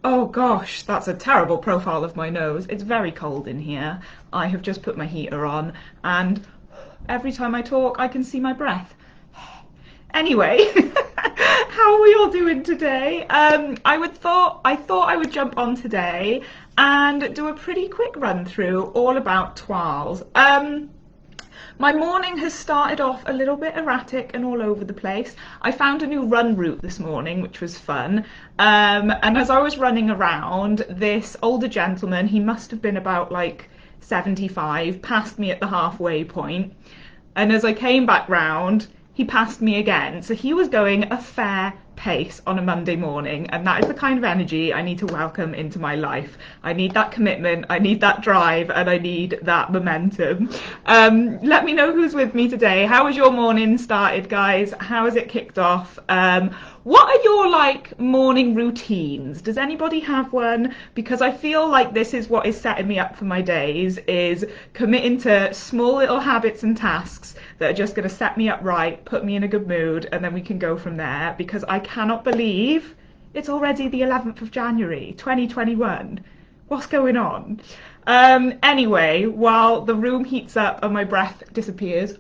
Oh gosh, that's a terrible profile of my nose. It's very cold in here. I have just put my heater on and every time I talk I can see my breath. Anyway, how are we all doing today? I thought I would jump on today and do a pretty quick run through all about toiles. My morning has started off a little bit erratic and all over the place. I found a new run route this morning, which was fun. And as I was running around, this older gentleman, he must have been about like 75, passed me at the halfway point. And as I came back round, he passed me again. So he was going a fair pace on a Monday morning, and that is the kind of energy I need to welcome into my life. I need that commitment, I need that drive, and I need that momentum. Let me know who's with me today. How has your morning started, guys? How has it kicked off? What are your like morning routines? Does anybody have one? Because I feel like this is what is setting me up for my days, is committing to small little habits and tasks that are just going to set me up right, put me in a good mood, and then we can go from there, because I cannot believe it's already the 11th of January, 2021. What's going on? Anyway, while the room heats up and my breath disappears,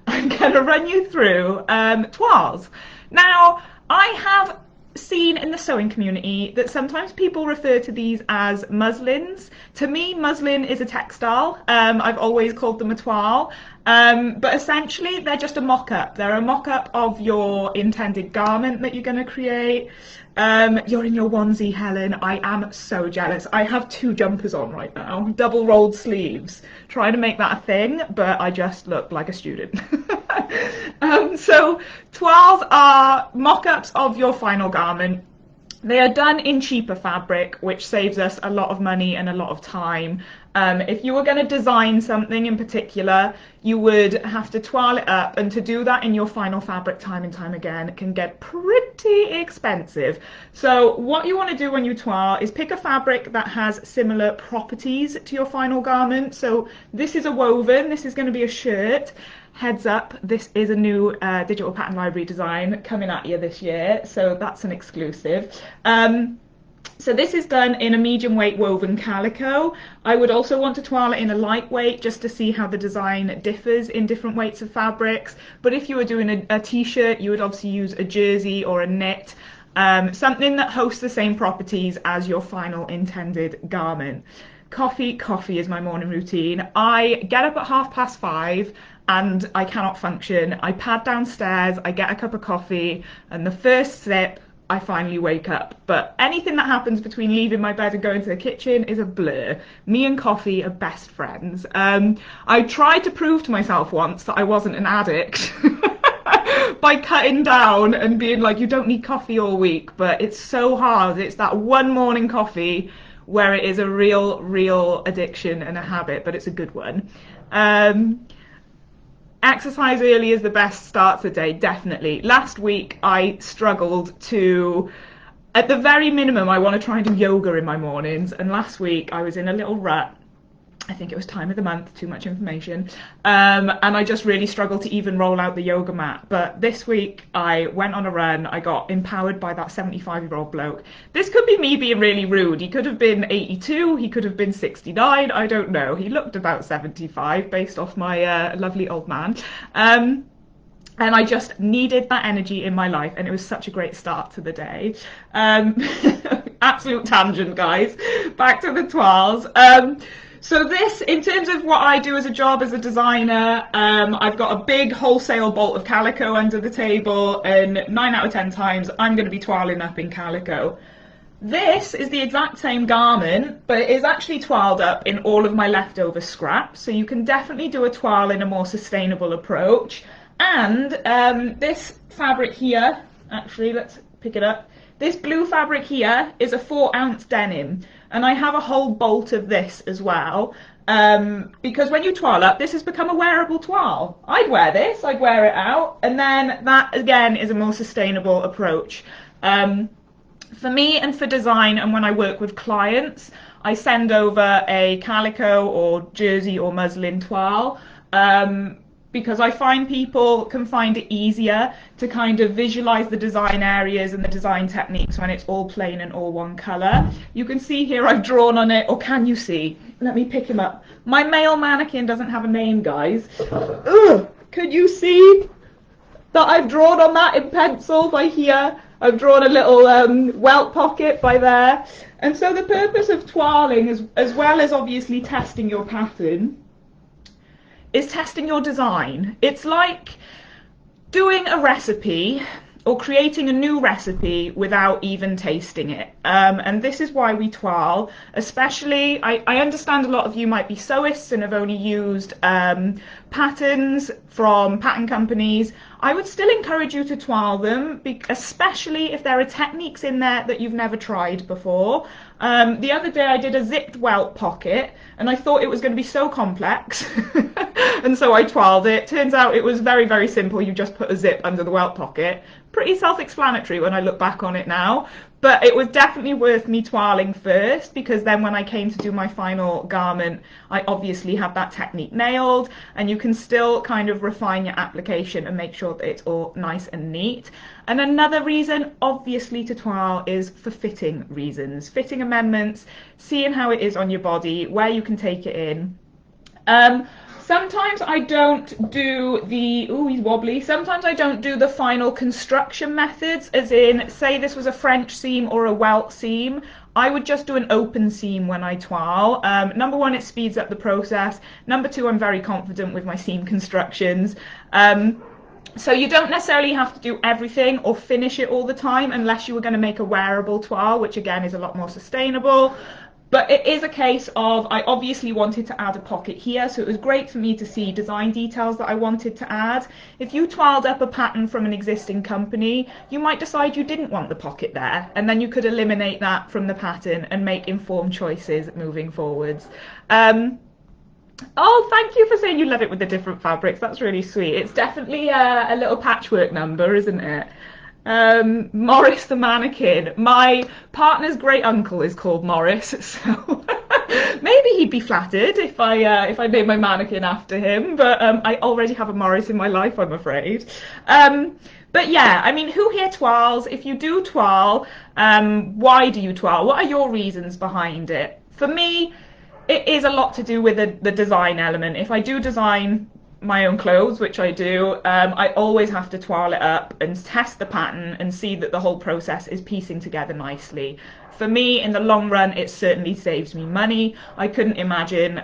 I'm going to run you through toiles. Now, I have seen in the sewing community that sometimes people refer to these as muslins. To me, muslin is a textile. I've always called them a toile. But essentially, they're just a mock-up. They're a mock-up of your intended garment that you're going to create. You're in your onesie, Helen. I am so jealous. I have 2 jumpers on right now, double rolled sleeves, trying to make that a thing, but I just look like a student. So toiles are mock-ups of your final garment. They are done in cheaper fabric, which saves us a lot of money and a lot of time. If you were going to design something in particular, you would have to toile it up, and to do that in your final fabric time and time again can get pretty expensive. So what you want to do when you toile is pick a fabric that has similar properties to your final garment. So this is a woven, this is going to be a shirt. Heads up, this is a new digital pattern library design coming at you this year, so that's an exclusive. So this is done in a medium weight woven calico. I would also want to toile it in a lightweight just to see how the design differs in different weights of fabrics. But if you were doing a t-shirt, you would obviously use a jersey or a knit, something that hosts the same properties as your final intended garment. Coffee is my morning routine. I get up at 5:30 and I cannot function. I pad downstairs, I get a cup of coffee, and the first sip, I finally wake up. But anything that happens between leaving my bed and going to the kitchen is a blur. Me and coffee are best friends. I tried to prove to myself once that I wasn't an addict by cutting down and being like, you don't need coffee all week, but it's so hard. It's that one morning coffee where it is a real addiction and a habit, but it's a good one. Exercise early is the best start to the day, definitely. Last week I struggled to, at the very minimum, I want to try and do yoga in my mornings, and last week I was in a little rut. I think it was time of the month, too much information, and I just really struggled to even roll out the yoga mat. But this week I went on a run. I got empowered by that 75-year-old bloke. This could be me being really rude. He could have been 82, he could have been 69, I don't know. He looked about 75 based off my lovely old man. And I just needed that energy in my life, and it was such a great start to the day. Absolute tangent, guys. Back to the toiles. So this, in terms of what I do as a job as a designer, I've got a big wholesale bolt of calico under the table, and 9 out of 10 times I'm going to be toiling up in calico. This is the exact same garment, but it is actually toiled up in all of my leftover scraps, so you can definitely do a toile in a more sustainable approach. And this fabric here, actually, let's pick it up. This blue fabric here is a 4-ounce denim, and I have a whole bolt of this as well, because when you toile up, this has become a wearable toile. I'd wear this, I'd wear it out, and then that again is a more sustainable approach. For me and for design, and when I work with clients, I send over a calico or jersey or muslin toile, because I find people can find it easier to kind of visualize the design areas and the design techniques when it's all plain and all one color. You can see here I've drawn on it, or can you see? Let me pick him up. My male mannequin doesn't have a name, guys. Ugh, could you see that I've drawn on that in pencil by here? I've drawn a little welt pocket by there. And so the purpose of toiling, as well as obviously testing your pattern, is testing your design. It's like doing a recipe or creating a new recipe without even tasting it. And this is why we toile, especially, I understand a lot of you might be sewists and have only used patterns from pattern companies. I would still encourage you to toile them, especially if there are techniques in there that you've never tried before. The other day I did a zipped welt pocket and I thought it was going to be so complex and so I toiled it. Turns out it was very, very simple. You just put a zip under the welt pocket. Pretty self-explanatory when I look back on it now, but it was definitely worth me toiling first, because then when I came to do my final garment, I obviously had that technique nailed, and you can still kind of refine your application and make sure that it's all nice and neat. And another reason, obviously, to toile is for fitting reasons, fitting amendments, seeing how it is on your body, where you can take it in. Sometimes I don't do the, ooh, he's wobbly. Sometimes I don't do the final construction methods, as in, say this was a French seam or a welt seam. I would just do an open seam when I toile. Number one, it speeds up the process. Number two, I'm very confident with my seam constructions. So you don't necessarily have to do everything or finish it all the time unless you were going to make a wearable toile, which again is a lot more sustainable. But it is a case of, I obviously wanted to add a pocket here, so it was great for me to see design details that I wanted to add. If you toiled up a pattern from an existing company, you might decide you didn't want the pocket there, and then you could eliminate that from the pattern and make informed choices moving forwards. Oh, thank you for saying you love it with the different fabrics. That's really sweet. It's definitely a little patchwork number, isn't it? Morris the mannequin. My partner's great uncle is called Morris, so maybe he'd be flattered if I named my mannequin after him. But I already have a Morris in my life, I'm afraid. But yeah, I mean, who here toiles? If you do toile, why do you toile? What are your reasons behind it? For me, it is a lot to do with the design element. If I do design my own clothes, which I do, I always have to toile it up and test the pattern and see that the whole process is piecing together nicely. For me, in the long run, it certainly saves me money. I couldn't imagine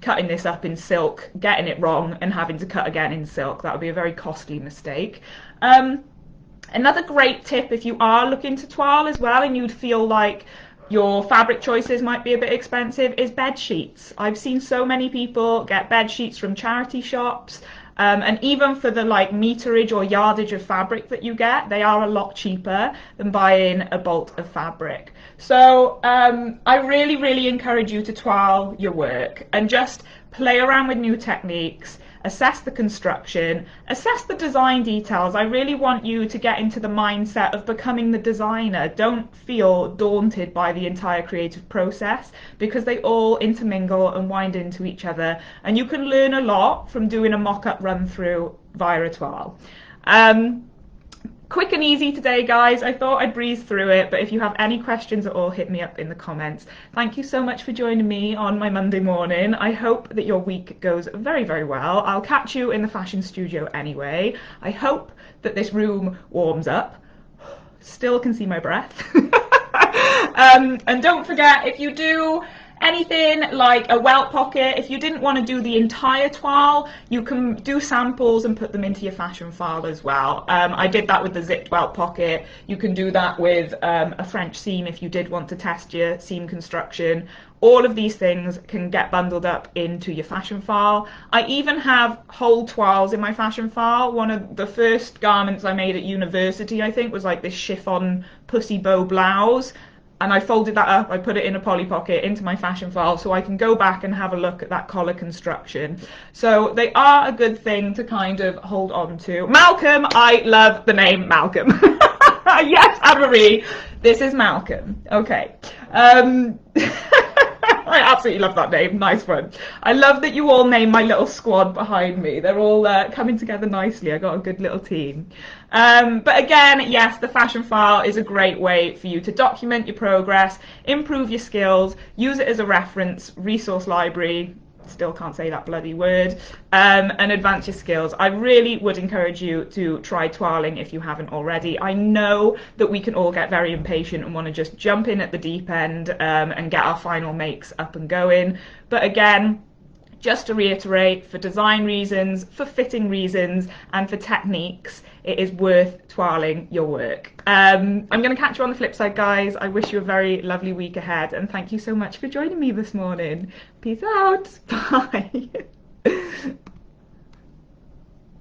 cutting this up in silk, getting it wrong, and having to cut again in silk. That would be a very costly mistake. Another great tip, if you are looking to toile as well and you'd feel like your fabric choices might be a bit expensive, is bed sheets. I've seen so many people get bed sheets from charity shops, and even for the like meterage or yardage of fabric that you get, they are a lot cheaper than buying a bolt of fabric. So I really, really encourage you to toile your work and just play around with new techniques, assess the construction, assess the design details. I really want you to get into the mindset of becoming the designer. Don't feel daunted by the entire creative process, because they all intermingle and wind into each other, and you can learn a lot from doing a mock-up run through via a toile. Quick and easy today, guys. I thought I'd breeze through it, but if you have any questions at all, hit me up in the comments. Thank you so much for joining me on my Monday morning. I hope that your week goes very, very well. I'll catch you in the fashion studio anyway. I hope that this room warms up. Still can see my breath. And don't forget, if you do anything like a welt pocket, if you didn't want to do the entire toile, you can do samples and put them into your fashion file as well. I did that with the zipped welt pocket. You can do that with a French seam if you did want to test your seam construction. All of these things can get bundled up into your fashion file. I even have whole toiles in my fashion file. One of the first garments I made at university, I think, was like this chiffon pussy bow blouse. And I folded that up, I put it in a Polly Pocket into my fashion file so I can go back and have a look at that collar construction. So they are a good thing to kind of hold on to. Malcolm, I love the name Malcolm. Yes, Anne-Marie, this is Malcolm. Okay. I absolutely love that name. Nice one. I love that you all name my little squad behind me. They're all coming together nicely. I got a good little team. But again, yes, the fashion file is a great way for you to document your progress, improve your skills, use it as a reference, resource library, still can't say that bloody word, and advance your skills. I really would encourage you to try toiling if you haven't already. I know that we can all get very impatient and want to just jump in at the deep end and get our final makes up and going. But again, just to reiterate, for design reasons, for fitting reasons, and for techniques, it is worth toiling your work. I'm going to catch you on the flip side, guys. I wish you a very lovely week ahead, and thank you so much for joining me this morning. Peace out. Bye.